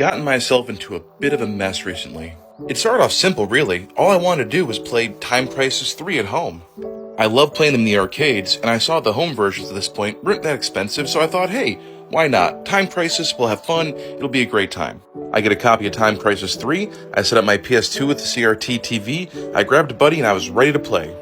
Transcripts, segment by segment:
Gotten myself into a bit of a mess recently. It started off simple, really. All I wanted to do was play Time Crisis 3 at home. I love playing them in the arcades, and I saw the home versions at this point weren't that expensive, so I thought, hey, why not? Time Crisis, we'll have fun, it'll be a great time. I get a copy of Time Crisis 3, I set up my PS2 with the CRT TV, I grabbed a buddy, and I was ready to play.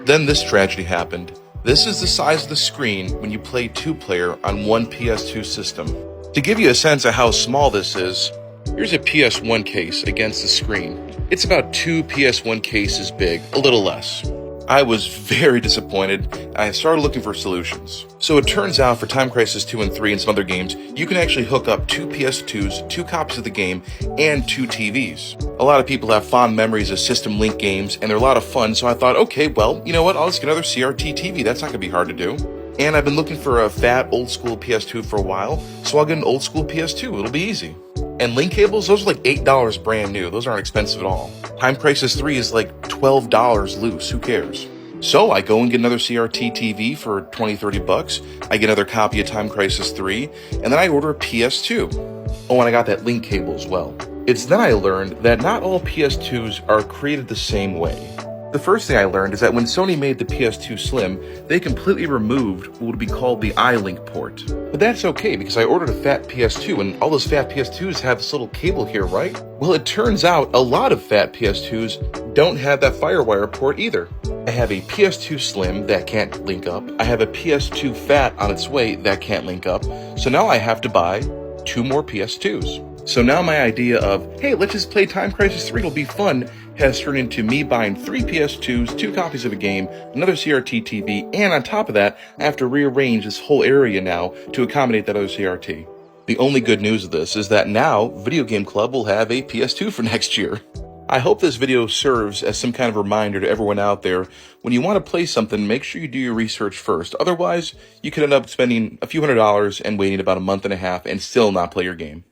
Then this tragedy happened. This is the size of the screen when you play two-player on one PS2 system. To give you a sense of how small this is, here's a PS1 case against the screen. It's about two PS1 cases big, a little less. I was very disappointed, and I started looking for solutions. So it turns out for Time Crisis 2 and 3 and some other games, you can actually hook up two PS2s, two copies of the game, and two TVs. A lot of people have fond memories of System Link games, and they're a lot of fun, so I thought, okay, well, you know what, I'll just get another CRT TV, that's not going to be hard to do. And I've been looking for a fat, old-school PS2 for a while, so I'll get an old-school PS2, it'll be easy. And link cables, those are like $8 brand new, those aren't expensive at all. Time Crisis 3 is like $12 loose, who cares? So I go and get another CRT TV for $20-30. I get another copy of Time Crisis 3, and then I order a PS2. Oh, and I got that link cable as well. It's then I learned that not all PS2s are created the same way. The first thing I learned is that when Sony made the PS2 Slim, they completely removed what would be called the iLink port. But that's okay, because I ordered a fat PS2, and all those fat PS2s have this little cable here, right? Well, it turns out a lot of fat PS2s don't have that FireWire port either. I have a PS2 Slim that can't link up. I have a PS2 Fat on its way that can't link up. So now I have to buy two more PS2s. So now my idea of, hey, let's just play Time Crisis 3, it'll be fun, has turned into me buying three PS2s, two copies of a game, another CRT TV, and on top of that, I have to rearrange this whole area now to accommodate that other CRT. The only good news of this is that now Video Game Club will have a PS2 for next year. I hope this video serves as some kind of reminder to everyone out there, when you want to play something, make sure you do your research first. Otherwise, you could end up spending a few $100s and waiting about a month and a half and still not play your game.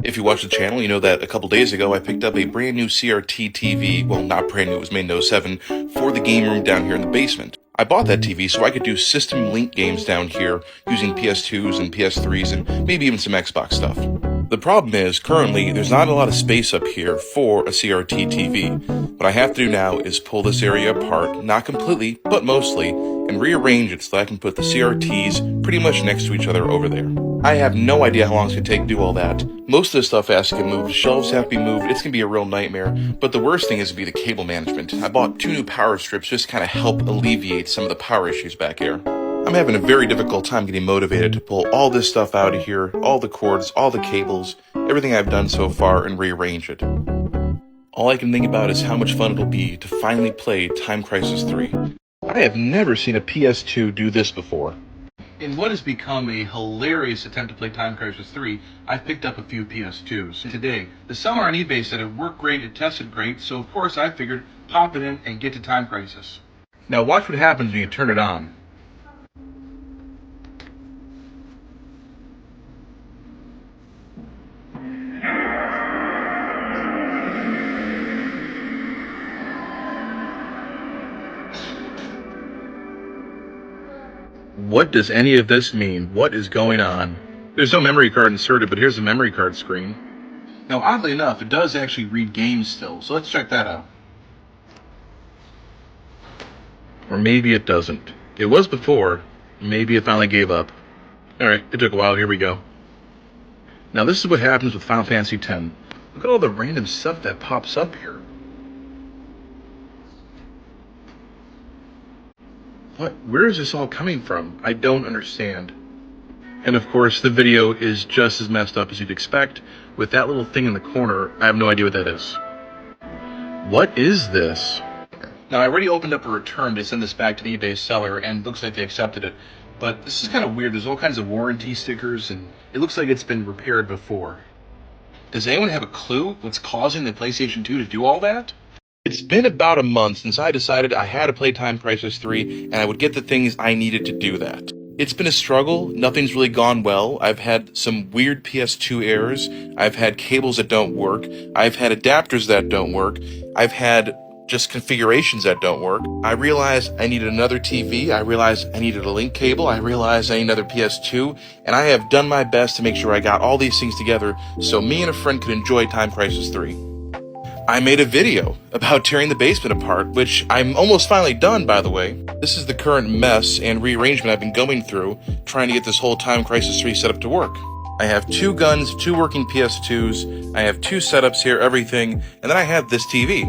If you watch the channel, you know that a couple days ago I picked up a brand new CRT TV, well, not brand new, it was made in 07, for the game room down here in the basement. I bought that TV so I could do System Link games down here using PS2s and PS3s and maybe even some Xbox stuff. The problem is, currently, there's not a lot of space up here for a CRT TV. What I have to do now is pull this area apart, not completely, but mostly, and rearrange it so that I can put the CRTs pretty much next to each other over there. I have no idea how long it's going to take to do all that. Most of the stuff has to get moved, shelves have to be moved, it's going to be a real nightmare, but the worst thing is to be the cable management. I bought two new power strips just to kind of help alleviate some of the power issues back here. I'm having a very difficult time getting motivated to pull all this stuff out of here, all the cords, all the cables, everything I've done so far, and rearrange it. All I can think about is how much fun it'll be to finally play Time Crisis 3. I have never seen a PS2 do this before. In what has become a hilarious attempt to play Time Crisis 3, I've picked up a few PS2s. Today, the seller on eBay said it worked great, it tested great, so of course I figured pop it in and get to Time Crisis. Now watch what happens when you turn it on. What does any of this mean? What is going on? There's no memory card inserted, but here's the memory card screen. Now, oddly enough, it does actually read games still, so let's check that out. Or maybe it doesn't. It was before. Maybe it finally gave up. Alright, it took a while. Here we go. Now, this is what happens with Final Fantasy X. Look at all the random stuff that pops up here. What? Where is this all coming from? I don't understand. And of course, the video is just as messed up as you'd expect. With that little thing in the corner, I have no idea what that is. What is this? Now, I already opened up a return to send this back to the eBay seller, and it looks like they accepted it. But this is kind of weird. There's all kinds of warranty stickers, and it looks like it's been repaired before. Does anyone have a clue what's causing the PlayStation 2 to do all that? It's been about a month since I decided I had to play Time Crisis 3, and I would get the things I needed to do that. It's been a struggle, nothing's really gone well. I've had some weird PS2 errors, I've had cables that don't work, I've had adapters that don't work, I've had just configurations that don't work. I realized I needed another TV, I realized I needed a link cable, I realized I need another PS2, and I have done my best to make sure I got all these things together so me and a friend could enjoy Time Crisis 3. I made a video about tearing the basement apart, which I'm almost finally done, by the way. This is the current mess and rearrangement I've been going through, trying to get this whole Time Crisis 3 setup to work. I have 2 guns, 2 working PS2s, I have 2 setups here, everything, and then I have this TV.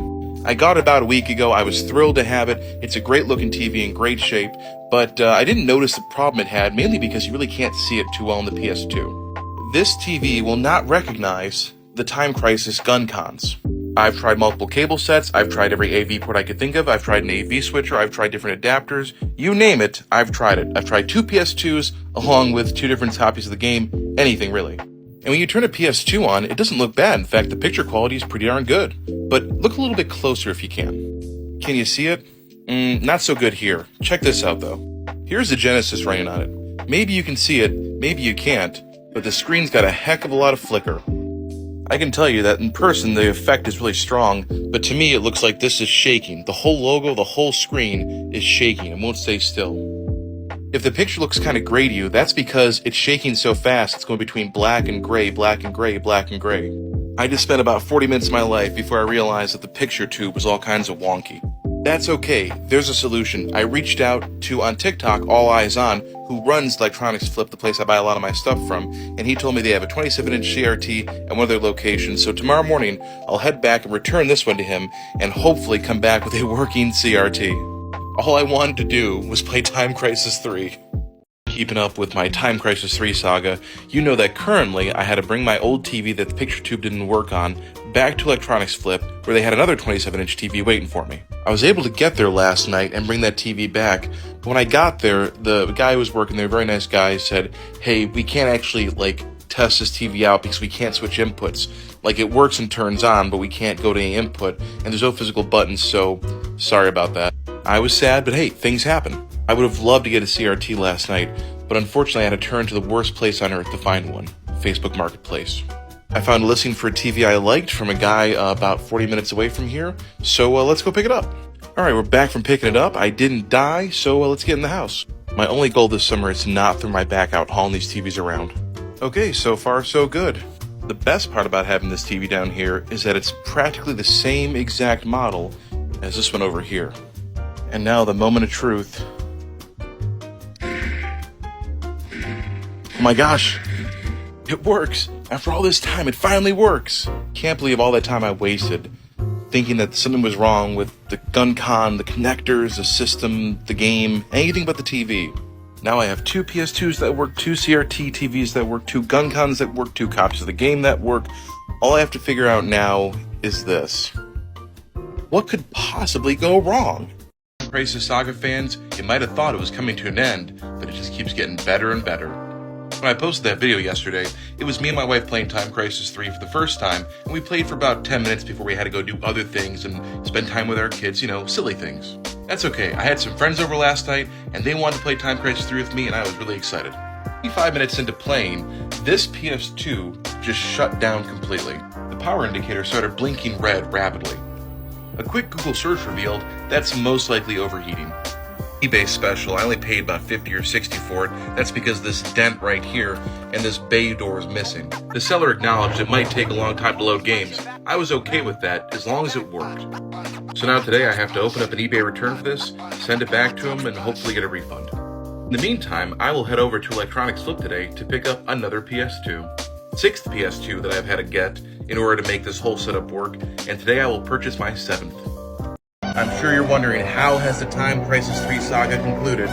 I got it about a week ago. I was thrilled to have it. It's a great looking TV in great shape, but I didn't notice the problem it had, mainly because you really can't see it too well in the PS2. This TV will not recognize the Time Crisis gun cons. I've tried multiple cable sets, I've tried every AV port I could think of, I've tried an AV switcher, I've tried different adapters, you name it, I've tried it. I've tried 2 PS2s along with 2 different copies of the game, anything really. And when you turn a PS2 on, it doesn't look bad. In fact, the picture quality is pretty darn good. But look a little bit closer if you can. Can you see it? Not so good here. Check this out though. Here's the Genesis running on it. Maybe you can see it, maybe you can't, but the screen's got a heck of a lot of flicker. I can tell you that in person the effect is really strong, but to me it looks like this is shaking. The whole logo, the whole screen is shaking and won't stay still. If the picture looks kind of gray to you, that's because it's shaking so fast it's going between black and gray, black and gray, black and gray. I just spent about 40 minutes of my life before I realized that the picture tube was all kinds of wonky. That's okay, there's a solution. I reached out to, on TikTok, All Eyes On, who runs Electronics Flip, the place I buy a lot of my stuff from, and he told me they have a 27-inch CRT at one of their locations, so tomorrow morning I'll head back and return this one to him, and hopefully come back with a working CRT. All I wanted to do was play Time Crisis 3. Keeping up with my Time Crisis 3 saga, you know that currently I had to bring my old TV that the picture tube didn't work on back to Electronics Flip, where they had another 27-inch TV waiting for me. I was able to get there last night and bring that TV back, but when I got there, the guy who was working there, very nice guy, said, hey, we can't actually, test this TV out because we can't switch inputs. It works and turns on, but we can't go to any input, and there's no physical buttons, so sorry about that. I was sad, but hey, things happen. I would have loved to get a CRT last night, but unfortunately I had to turn to the worst place on earth to find one, Facebook Marketplace. I found a listing for a TV I liked from a guy about 40 minutes away from here, so let's go pick it up. Alright, we're back from picking it up. I didn't die, so let's get in the house. My only goal this summer is to not throw my back out hauling these TVs around. Okay, so far so good. The best part about having this TV down here is that it's practically the same exact model as this one over here. And now the moment of truth. Oh my gosh, it works. After all this time, it finally works. Can't believe all that time I wasted thinking that something was wrong with the gun con, the connectors, the system, the game, anything but the TV. Now I have 2 PS2s that work, 2 CRT TVs that work, 2 gun cons that work, 2 copies of the game that work. All I have to figure out now is this. What could possibly go wrong? Crisis Saga fans, you might have thought it was coming to an end, but it just keeps getting better and better. When I posted that video yesterday, it was me and my wife playing Time Crisis 3 for the first time, and we played for about 10 minutes before we had to go do other things and spend time with our kids, silly things. That's okay, I had some friends over last night, and they wanted to play Time Crisis 3 with me, and I was really excited. 5 minutes into playing, this PS2 just shut down completely. The power indicator started blinking red rapidly. A quick Google search revealed that's most likely overheating. eBay special, I only paid about 50 or 60 for it. That's because this dent right here and this bay door is missing. The seller acknowledged it might take a long time to load games. I was okay with that as long as it worked. So now today I have to open up an eBay return for this, send it back to him, and hopefully get a refund. In the meantime, I will head over to Electronics Flip today to pick up another PS2. 6th PS2 that I've had to get in order to make this whole setup work, and today I will purchase my 7th. I'm sure you're wondering, how has the Time Crisis 3 saga concluded?